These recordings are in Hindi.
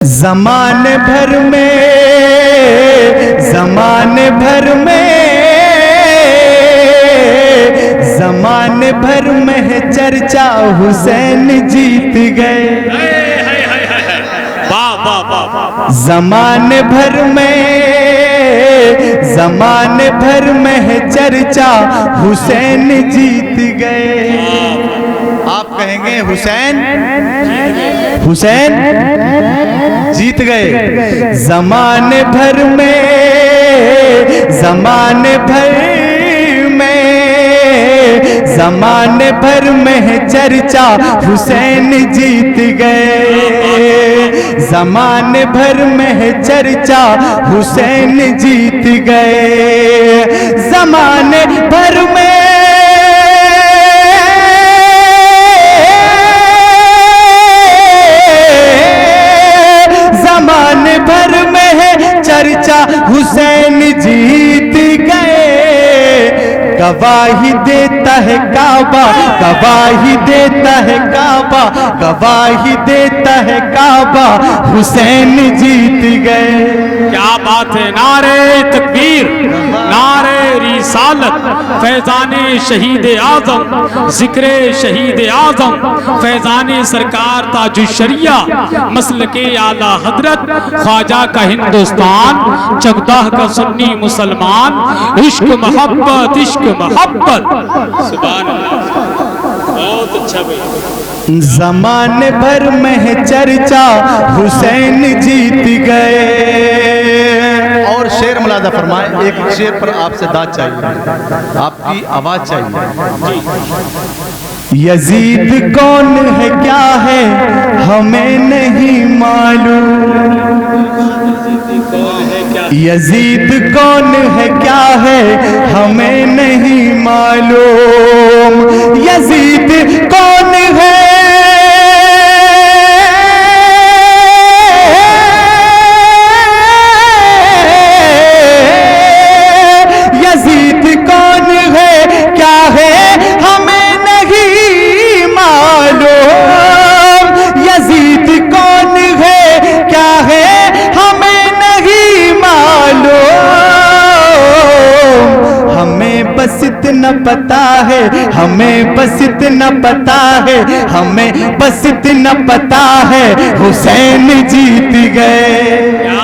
ज़माने भर में है चर्चा, हुसैन जीत गए। ज़माने भर में है चर्चा, हुसैन जीत गए। आप कहेंगे हुसैन जीत गए। ज़माने भर में है चर्चा, हुसैन जीत गए। ज़माने भर में है चर्चा, हुसैन जीत गए। ज़माने भर में है चर्चा, हुसैन जीत गए। गवाही देता है काबा, गवाही देता है काबा, हुसैन जीत गए। क्या बात है। नारे तकबीर, नारे रिसालत, फैजाने शहीद आजम, जिक्रे शहीद आजम, फैजाने सरकार ताजुशरिया, मसलके आला हजरत, ख्वाजा का हिंदुस्तान, चकदाह का सुन्नी मुसलमान, इश्क मोहब्बत, इश्क मोहब्बत। सुभान अल्लाह, बहुत अच्छा भाई। ज़माने भर में है चर्चा, हुसैन जीत गए। और शेर मुलाजा फरमाए। एक शेर पर आपसे दाद चाहिए, आपकी आवाज चाहिए। यजीद कौन है क्या है हमें नहीं मालूम। यजीद कौन है क्या है हमें नहीं मालूम। यजीद कौन है क्या है हमें नहीं मालूम। यजीद कौन है क्या है हमें नहीं मालूम। हमें बस इतना पता है, हमें बस इतना पता है, हमें बस इतना पता है, हुसैन जीत गए।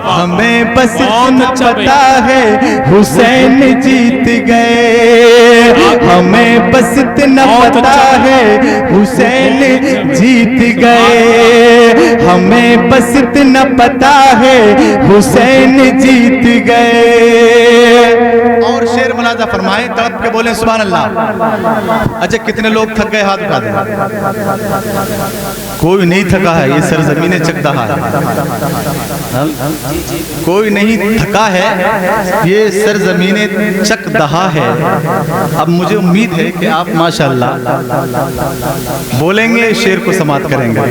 हमें बस इतना पता है, हुसैन जीत गए। हमें बस इतना पता है, हुसैन जीत गए। हमें बस इतना पता है, हुसैन जीत गए। और शेर मुलाजा फरमाए, तड़प के बोले सुभान अल्लाह। अच्छा, कितने लोग थक गए? हाथ उठा दें। कोई नहीं थका है, ये सरजमीने चकदहा है। कोई नहीं थका है, ये सरजमीने चकदहा है। अब मुझे उम्मीद है कि आप माशाअल्लाह बोलेंगे, शेर को समाप्त करेंगे।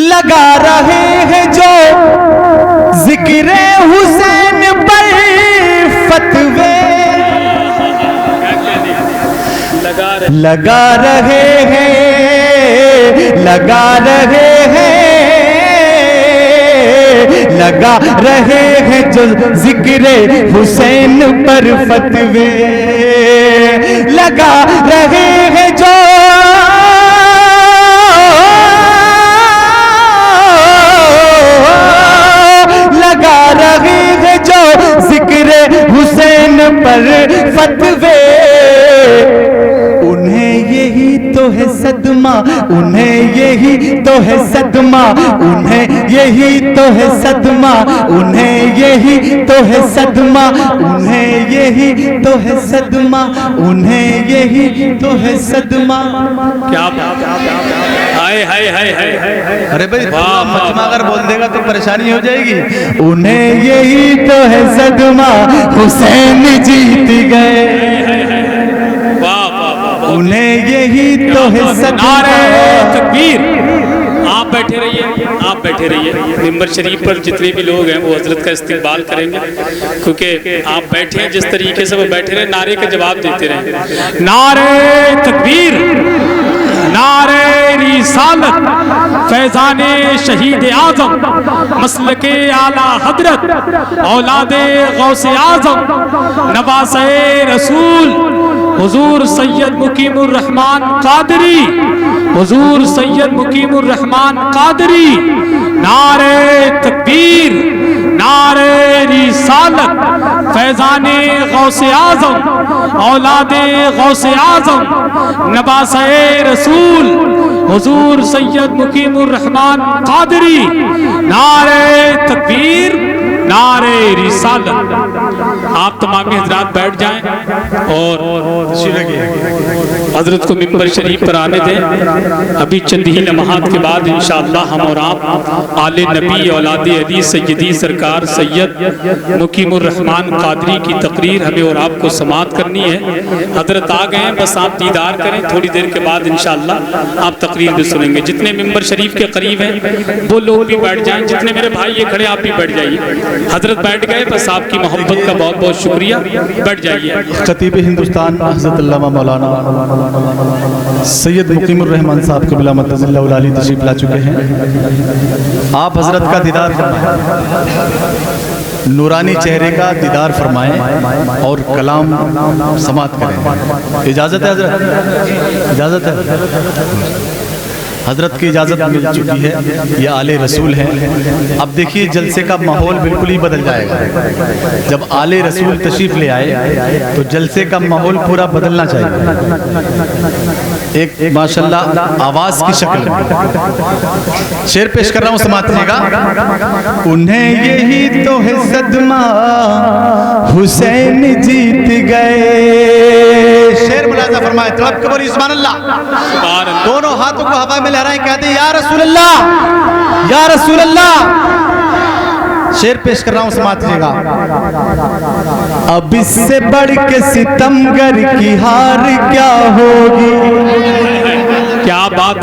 लगा रहे हैं जो जिक्र हुसैन पर फतवे, लगा रहे हैं लगा रहे हैं जो जिक्र हुसैन पर फतवे। लगा रहे हैं जो जिक्र हुसैन पर फतवे। उन्हें यही तो है सदमा, उन्हें यही तो है सदमा, उन्हें यही तो है सदमा, उन्हें यही तो है सदमा, उन्हें यही तो है सदमा, उन्हें यही तो है सदमा। क्या हाय हाय हाय हाय। अरे भाई, मजमा अगर बोल देगा तो परेशानी हो जाएगी। उन्हें यही तो है सदमा, हुसैन जीत गए। उन्हें यही तो है सदमा। तकबीर। आप बैठे रहिए, आप बैठे रहिए। मिंबर शरीफ पर जितने भी लोग हैं वो हजरत का इस्तेमाल करेंगे, क्योंकि आप बैठे हैं जिस तरीके से वो बैठे रहे, नारे का जवाब देते रहे। नारे तकबीर, नारे रिसालत फैजाने शहीद आजम मसलके आला हजरत औलादे गौसे आजम नवासे रसूल हुजूर सैयद मुकीमुर रहमान कादरी, हुजूर सैयद मुकीमुर रहमान कादरी। नारे तकबीर, नारे रिसालत फैजाने गौसे आजम औलादे गौसे आजम नवासे रसूल हुजूर सैयद मुकीमुर रहमान कादरी। नारे तकबीर, नारे रिसालत। आप तमामी हजरात बैठ जाएं और हजरत को मिंबर शरीफ पर आने दें। अभी चंद ही लम्हात के बाद इंशाअल्लाह हम और आप आले नबी औलादे अली सैयदी सरकार सैयद मुकीमुर रहमान कादरी की तकरीर हमें और आपको समाअत करनी है। हजरत आ गए हैं, बस आप दीदार करें। थोड़ी देर के बाद इंशाअल्लाह आप तकरीर भी सुनेंगे। जितने मिंबर शरीफ के करीब हैं वो लोग भी बैठ जाएं। जितने मेरे भाई ये खड़े आप भी बैठ जाइए। हजरत बैठ गए, बस आपकी मोहब्बत का बहुत बहुत शुक्रिया। बैठ जाइए। खतीब हिंदुस्तान हज़रत अल्लामा मौलाना सैयद मुकीमुर रहमान साहब क़िबला मद्दज़िल्लाहुल आली तशरीफ़ ला चुके हैं। आप हजरत का दीदार फरमाएं, नूरानी चेहरे का दीदार फरमाएं और कलाम समाअत करें। इजाज़त है हजरत? इजाज़त है? हजरत की इजाज़त मिल चुकी है। ये आले रसूल हैं। अब देखिए जलसे का माहौल बिल्कुल ही बदल जाएगा। जब आले रसूल तशरीफ़ ले आए तो जलसे का माहौल पूरा बदलना चाहिए। एक माशाल्लाह आवाज़ की शक्ल में शेर पेश कर रहा हूँ, समाअत कीजिएगा। उन्हें यही तो है सदमा हुसैन जीत गए। शेर मुलाज़ा फरमाए, तलब के बोलिए सुभान अल्लाह। दोनों हाथों को हवा में लहराएं, कहते हैं या रसूल अल्लाह, या रसूल अल्लाह। शेर पेश कर रहा हूं, समाअत कीजिएगा। अब इससे बढ़ के सितमगर की हार क्या होगी? क्या बात।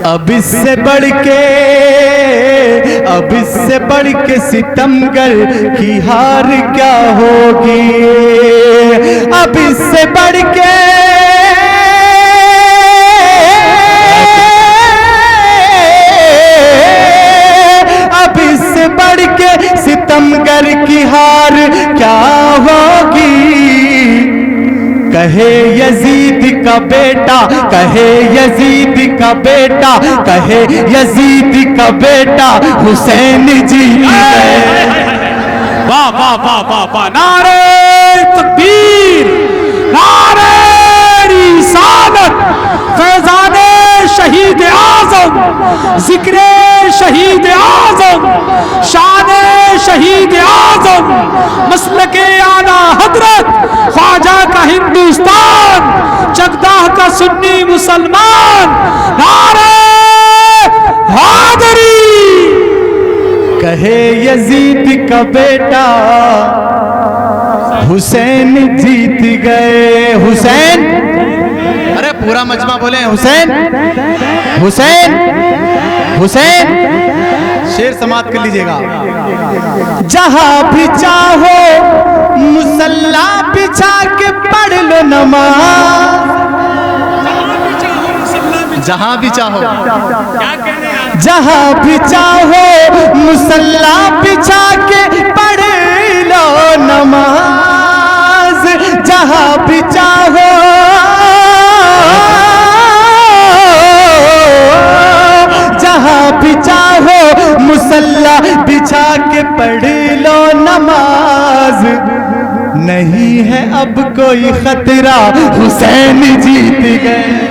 अब इससे बढ़ के सितमगर की हार क्या होगी? अब इससे बढ़ के सितमगर की हार क्या होगी? कहे यजीद का बेटा, कहे यजीद का बेटा, कहे यजीद का बेटा हुसैन जी। वाह वाह वाह वाह वाह। नारे तकबीर, नारे रिसालत फैजाने शहीद आजम, जिक्रे शहीद आजम, शाने शहीद आजम, मसलके आला हजरत ख्वाजा का हिंदुस्तान, जगदाह का सुन्नी मुसलमान। नारे हैदरी। कहे यजीद का बेटा हुसैन जीत गए। हुसैन, अरे पूरा मजमा बोले हुसैन, हुसैन, हुसैन। शेर समाअत कर लीजिएगा। जहां भी चाहो मुसल्ला बिछा के पढ़ लो नमाज। जहां भी चाहो, जहां भी चाहो मुसल्ला बिछा के पढ़ लो नमाज। जहां भी चाहो, जहां भी चाहो मुसल्ला बिछा के पढ़ लो नमाज। नहीं है अब कोई खतरा, हुसैन जीत गए।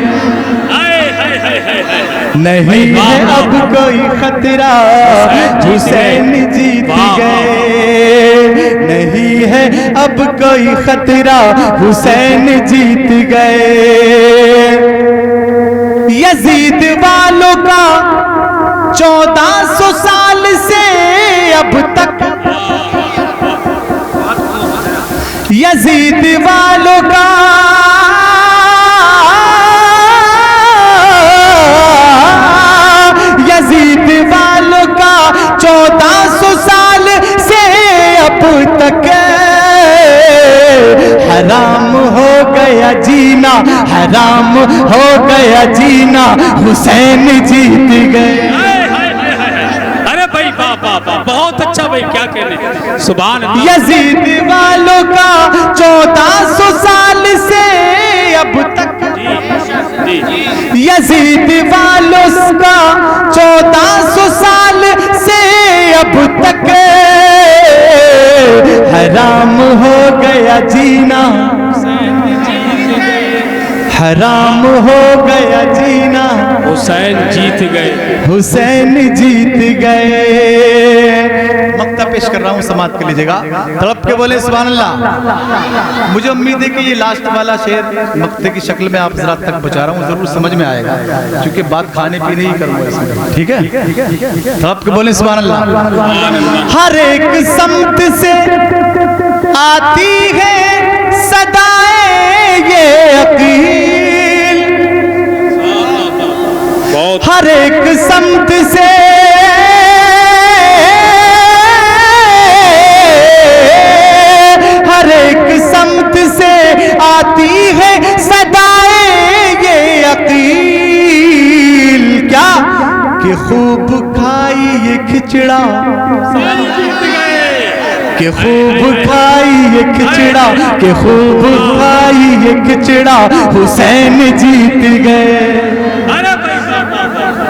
नहीं है अब कोई खतरा, हुसैन जीत गए। नहीं है अब कोई खतरा, हुसैन जीत गए। यजीद वालों का 1400 साल से अब तक, यजीद वालों का यजीद वालों का 1400 साल से अब तक हराम हो गया गया जीना, हराम हो गया जीना, हुसैन जीत गए। अरे भाई वाह वाह वाह, बहुत अच्छा भाई, क्या कहने, सुभान अल्लाह। यजीद वालों का 1400 साल से अब तक, यजीद वालों का 1400 साल से अब तक हराम हो गया जीना, हराम हो गया जीना, हुसैन जीत गए, हुसैन जीत गए। मक्ता पेश कर रहा हूँ, समाप्त कर लीजिएगा। तड़प के बोले सुभान अल्लाह। मुझे उम्मीद है कि ये लास्ट वाला शेर मक्ते की शक्ल में आप जरा तक बचा रहा हूँ, जरूर समझ में आएगा, क्योंकि बात खाने पीने ही करूँगा इसमें, ठीक है। तड़प के बोले सुभान अल्लाह। हर एक समत से आती है सदाएं ये अकील, हर एक समत से हर एक समत से आती है सदाएं ये अकील, क्या कि खूब खाई ये खिचड़ा, कि खूब खाई ये खिचड़ा, कि खूब खाई ये खिचड़ा, हुसैन जीत गए।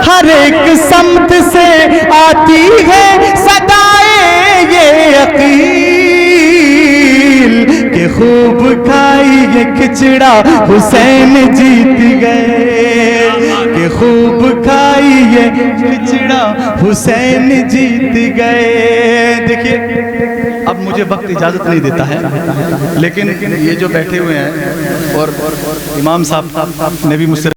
हर एक समत से आती है सदाएं ये अकील, कि खूब खाई ये खिचड़ा, हुसैन जीत गए, कि खूब खाई ये खिचड़ा, हुसैन जीत गए। देखिए अब मुझे वक्त इजाजत नहीं देता है, लेकिन ये जो बैठे हुए हैं और इमाम साहब ने भी मुझसे